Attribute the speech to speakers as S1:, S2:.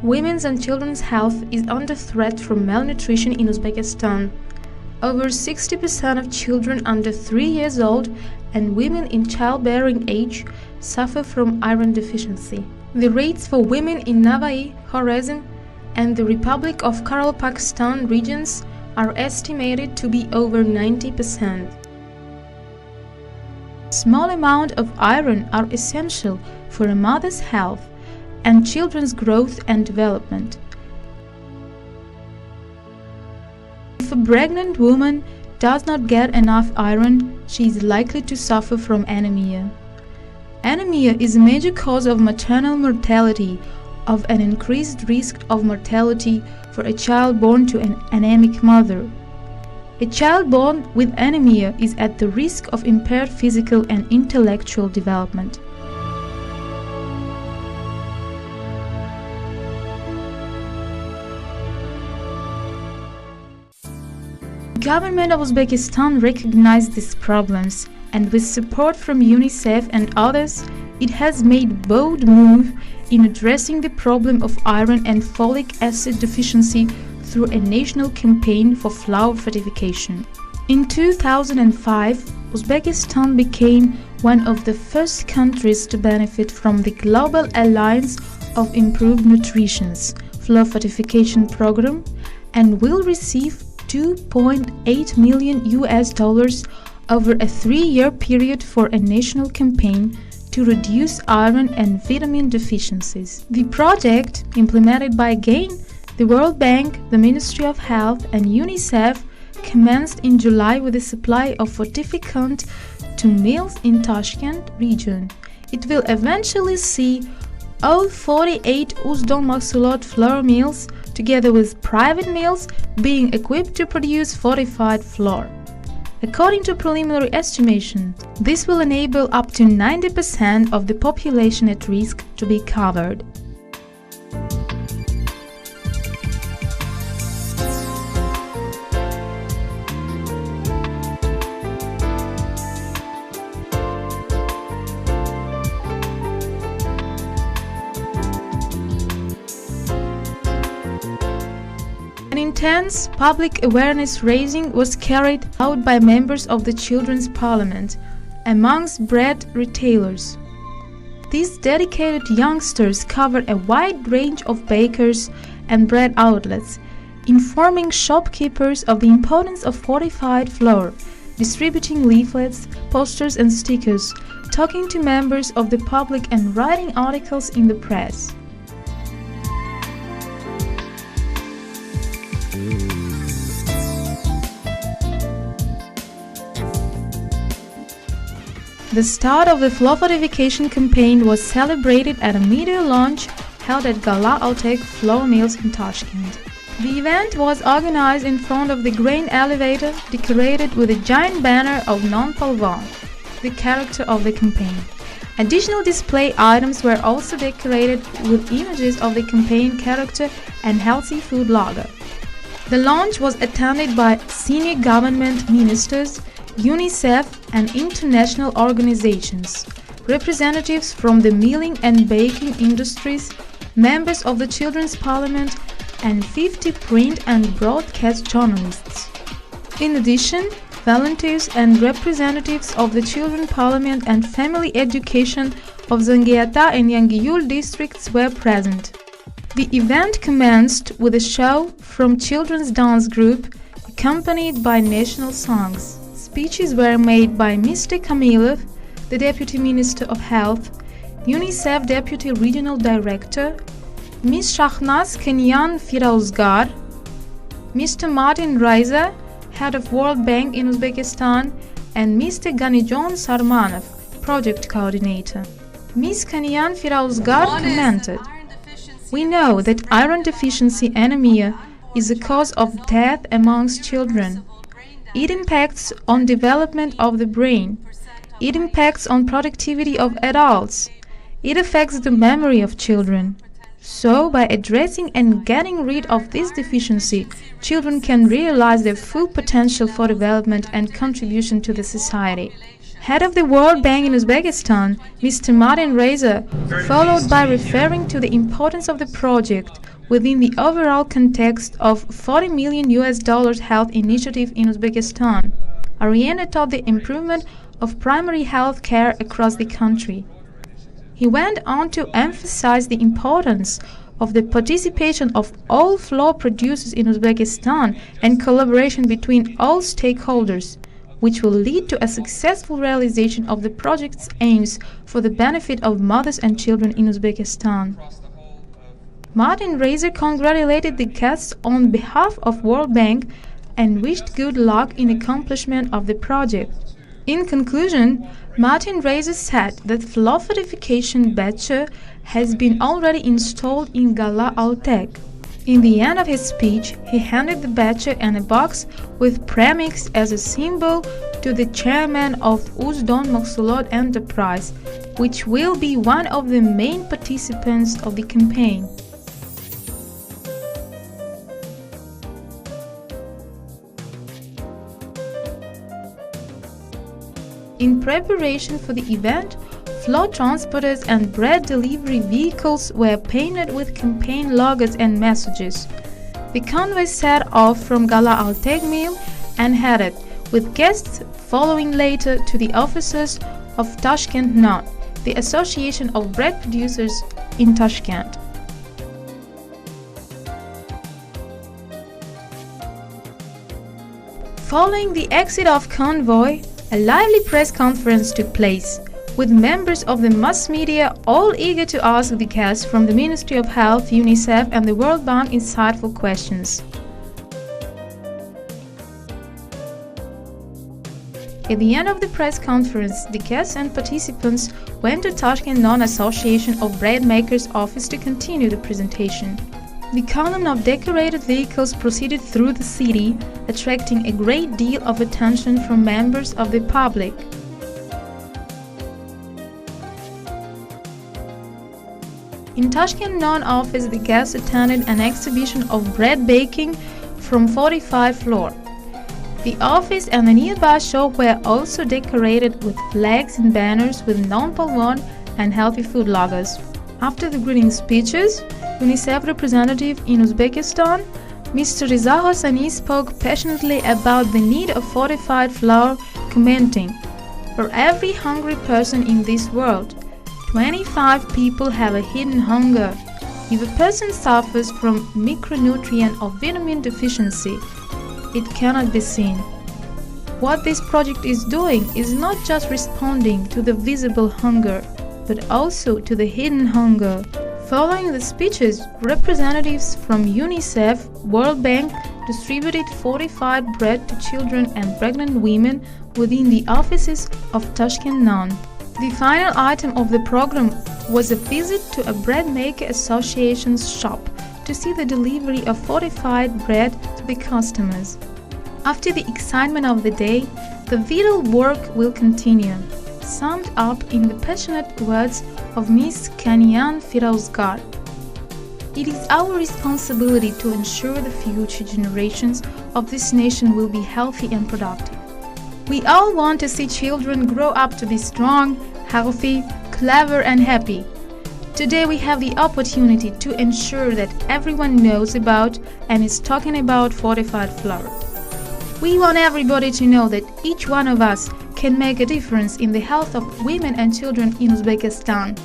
S1: Women's and children's health is under threat from malnutrition in Uzbekistan. Over 60% of children under 3 years old and women in childbearing age suffer from iron deficiency. The rates for women in Navai, Khorazm, and the Republic of Karakalpakstan regions are estimated to be over 90%. Small amount of iron are essential for a mother's health and children's growth and development. If a pregnant woman does not get enough iron, she is likely to suffer from anemia. Anemia is a major cause of maternal mortality, of an increased risk of mortality for a child born to an anemic mother. A child born with anemia is at the risk of impaired physical and intellectual development. The government of Uzbekistan recognized these problems, and with support from UNICEF and others, it has made bold move in addressing the problem of iron and folic acid deficiency through a national campaign for flour fortification. In 2005, Uzbekistan became one of the first countries to benefit from the Global Alliance of Improved Nutrition's flour fortification program and will receive $2.8 million over a 3-year period for a national campaign to reduce iron and vitamin deficiencies. The project, implemented by again the World Bank, the Ministry of Health and UNICEF, commenced in July with a supply of fortificant to mills in Tashkent region. It will eventually see all 48 Uzdon Mahsulat flour mills, together with private mills, being equipped to produce fortified flour. According to preliminary estimation, this will enable up to 90% of the population at risk to be covered. An intense public awareness raising was carried out by members of the Children's Parliament amongst bread retailers. These dedicated youngsters cover a wide range of bakers and bread outlets, informing shopkeepers of the importance of fortified flour, distributing leaflets, posters and stickers, talking to members of the public and writing articles in the press. The start of the flour fortification campaign was celebrated at a media launch held at Gala Altek Flour Mills in Tashkent. The event was organized in front of the grain elevator, decorated with a giant banner of Non-Palvan, the character of the campaign. Additional display items were also decorated with images of the campaign character and healthy food logo. The launch was attended by senior government ministers, UNICEF and international organizations, representatives from the milling and baking industries, members of the Children's Parliament, and 50 print and broadcast journalists. In addition, volunteers and representatives of the Children's Parliament and Family Education of Zangiyata and Yangiyool districts were present. The event commenced with a show from children's dance group, accompanied by national songs. Speeches were made by Mr. Kamilov, the Deputy Minister of Health, UNICEF Deputy Regional Director, Ms. Shahnaz Kenyan Firauzgar, Mr. Martin Reiser, Head of World Bank in Uzbekistan, and Mr. Ganijon Sarmanov, Project Coordinator. Ms. Kenyan Firauzgar commented, "We know that iron deficiency anemia is a cause of death amongst children. It impacts on development of the brain. It impacts on productivity of adults. It affects the memory of children. So, by addressing and getting rid of this deficiency, children can realize their full potential for development and contribution to the society." Head of the World Bank in Uzbekistan, Mr. Martin Reiser, followed by referring to the importance of the project, within the overall context of $40 million health initiative in Uzbekistan, oriented toward the improvement of primary health care across the country. He went on to emphasize the importance of the participation of all flour producers in Uzbekistan and collaboration between all stakeholders, which will lead to a successful realization of the project's aims for the benefit of mothers and children in Uzbekistan. Martin Reiser congratulated the guests on behalf of World Bank and wished good luck in accomplishment of the project. In conclusion, Martin Reiser said that flour fortification batcher has been already installed in Gala Altek. In the end of his speech, he handed the batcher and a box with premix as a symbol to the chairman of Uzdon Mahsulot Enterprise, which will be one of the main participants of the campaign. In preparation for the event, flour transporters and bread delivery vehicles were painted with campaign logos and messages. The convoy set off from Gala Altek Mill and headed, with guests following later, to the offices of Tashkent Non, the Association of Bread Producers in Tashkent. Following the exit of convoy, a lively press conference took place, with members of the mass media all eager to ask the guests from the Ministry of Health, UNICEF and the World Bank insightful questions. At the end of the press conference, the guests and participants went to Tashkent Non-Association of Bread Makers office to continue the presentation. The column of decorated vehicles proceeded through the city, attracting a great deal of attention from members of the public. In Tashkent Non office, the guests attended an exhibition of bread baking from fortified flour. The office and the nearby shop were also decorated with flags and banners with non-palwan and healthy food logos. After the greeting speeches, UNICEF representative in Uzbekistan, Mr. Riza Hassani spoke passionately about the need of fortified flour, commenting, "For every hungry person in this world, 25 people have a hidden hunger. If a person suffers from micronutrient or vitamin deficiency, it cannot be seen." What this project is doing is not just responding to the visible hunger, but also to the hidden hunger. Following the speeches, representatives from UNICEF, World Bank distributed fortified bread to children and pregnant women within the offices of Tashkent Non. The final item of the program was a visit to a Bread Maker Association's shop to see the delivery of fortified bread to the customers. After the excitement of the day, the vital work will continue, summed up in the passionate words of Ms. Kanyan Firouzgar. It is our responsibility to ensure the future generations of this nation will be healthy and productive. We all want to see children grow up to be strong, healthy, clever and happy. Today we have the opportunity to ensure that everyone knows about and is talking about fortified flour. We want everybody to know that each one of us can make a difference in the health of women and children in Uzbekistan.